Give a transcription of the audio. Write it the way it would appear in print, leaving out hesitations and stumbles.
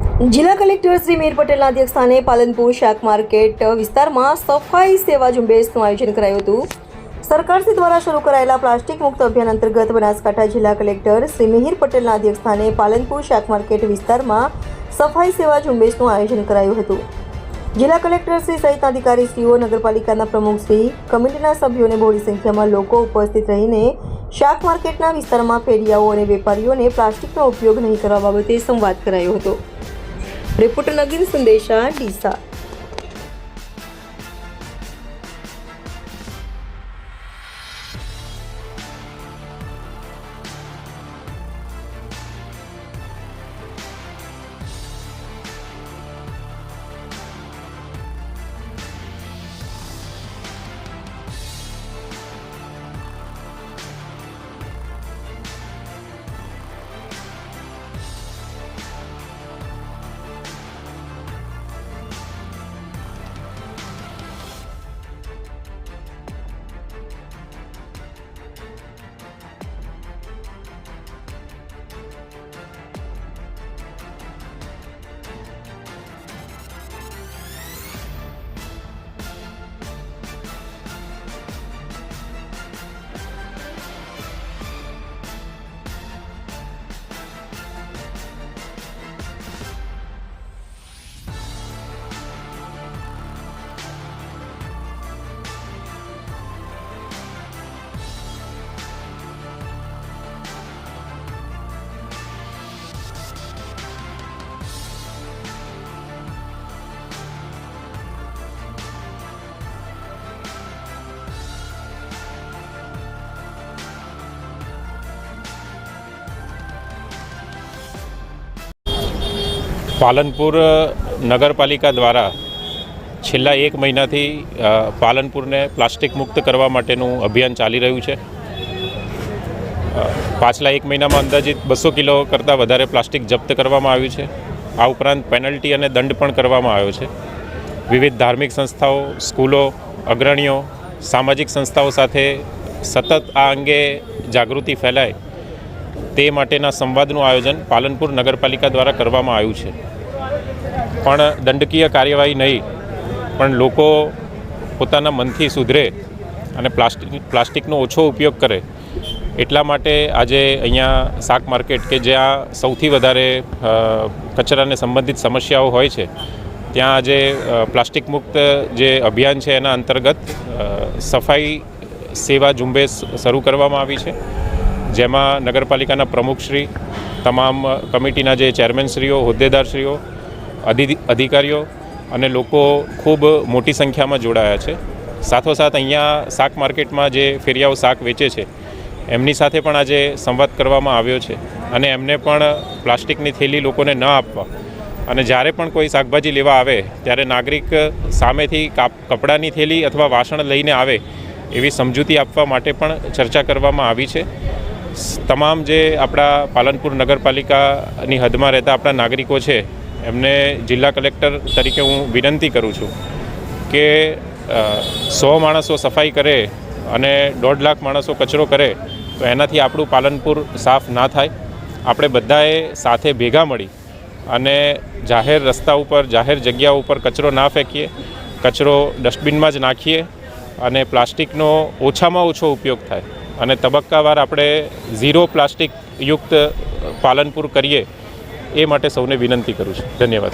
જિલ્લા કલેક્ટર શ્રી મેર પટેલના અધ્યક્ષસ્થાને પાલનપુર શાક માર્કેટ વિસ્તારમાં સફાઈ સેવા ઝુંબેશનું આયોજન કરાયું હતું। સરકારશ્રી દ્વારા શરૂ કરાયેલા પ્લાસ્ટિક મુક્ત અભિયાન અંતર્ગત બનાસકાંઠા જિલ્લા કલેક્ટર શ્રી મિહિર પટેલના અધ્યક્ષસ્થાને પાલનપુર શાક માર્કેટ વિસ્તારમાં સફાઈ સેવા ઝુંબેશનું આયોજન કરાયું હતું। જિલ્લા કલેક્ટર શ્રી સહિતના અધિકારીશ્રીઓ, નગરપાલિકાના પ્રમુખશ્રી, કમિટીના સભ્યોને બહોળી સંખ્યામાં લોકો ઉપસ્થિત રહીને શાક માર્કેટના વિસ્તારમાં ફેરિયાઓ અને વેપારીઓને પ્લાસ્ટિકનો ઉપયોગ નહીં કરવા બાબતે સંવાદ કરાયો હતો। રિપોર્ટર નગીન સંદેશા, ડીસા। પાલનપુર નગરપાલિકા દ્વારા છેલ્લા 1 મહિનાથી પાલનપુરને પ્લાસ્ટિક મુક્ત કરવા માટેનું અભિયાન ચાલી રહ્યું છે। પાછલા 1 મહિનામાં અંદાજિત 200 કિલો કરતાં વધારે પ્લાસ્ટિક જપ્ત કરવામાં આવ્યું છે। આ ઉપરાંત પેનલ્ટી અને દંડ પણ કરવામાં આવ્યો છે। વિવિધ ધાર્મિક સંસ્થાઓ, સ્કૂલો, અગ્રણીઓ, સામાજિક સંસ્થાઓ સાથે સતત આ અંગે જાગૃતિ ફેલાય તે માટેના સંવાદનું આયોજન પાલનપુર નગરપાલિકા દ્વારા કરવામાં આવ્યું છે। પણ દંડકીય કાર્યવાહી નહીં, પણ લોકો પોતાના મનથી સુધરે અને પ્લાસ્ટિકનો ઓછો ઉપયોગ કરે એટલા માટે આજે અહીંયા શાક માર્કેટ કે જ્યાં સૌથી વધારે કચરાને સંબંધિત સમસ્યાઓ હોય છે ત્યાં આજે પ્લાસ્ટિક મુક્ત જે અભિયાન છે એના અંતર્ગત સફાઈ સેવા ઝુંબેશ શરૂ કરવામાં આવી છે, જેમાં નગરપાલિકાના પ્રમુખશ્રી, તમામ કમિટીના જે ચેરમેનશ્રીઓ, હોદ્દેદારશ્રીઓ, અધિકારીઓ અને લોકો ખૂબ મોટી સંખ્યામાં જોડાયા છે। સાથોસાથ અહીંયા શાક માર્કેટમાં જે ફેરિયાઓ શાક વેચે છે એમની સાથે પણ આજે સંવાદ કરવામાં આવ્યો છે અને એમને પણ પ્લાસ્ટિકની થેલી લોકોને ન આપવા અને જ્યારે પણ કોઈ શાકભાજી લેવા આવે ત્યારે નાગરિક સામેથી કપડાની થેલી અથવા વાસણ લઈને આવે એવી સમજૂતી આપવા માટે પણ ચર્ચા કરવામાં આવી છે। તમામ જે આપણા પાલનપુર નગરપાલિકાની હદમાં રહેતા આપણા નાગરિકો છે એમને જિલ્લા કલેક્ટર તરીકે હું વિનંતી કરું છું કે 100 માણસો સફાઈ કરે અને 1.5 લાખ માણસો કચરો કરે તો એનાથી આપણું પાલનપુર સાફ ના થાય। આપણે બધાએ સાથે ભેગા મળી અને જાહેર રસ્તા ઉપર, જાહેર જગ્યા ઉપર કચરો ના ફેંકીએ, કચરો ડસ્ટબિનમાં જ નાખીએ અને પ્લાસ્ટિકનો ઓછામાં ઓછો ઉપયોગ થાય અને તબક્કાવાર આપણે 0 પ્લાસ્ટિક યુક્ત પાલનપુર કરીએ એ માટે સૌને વિનંતી કરું છું। ધન્યવાદ।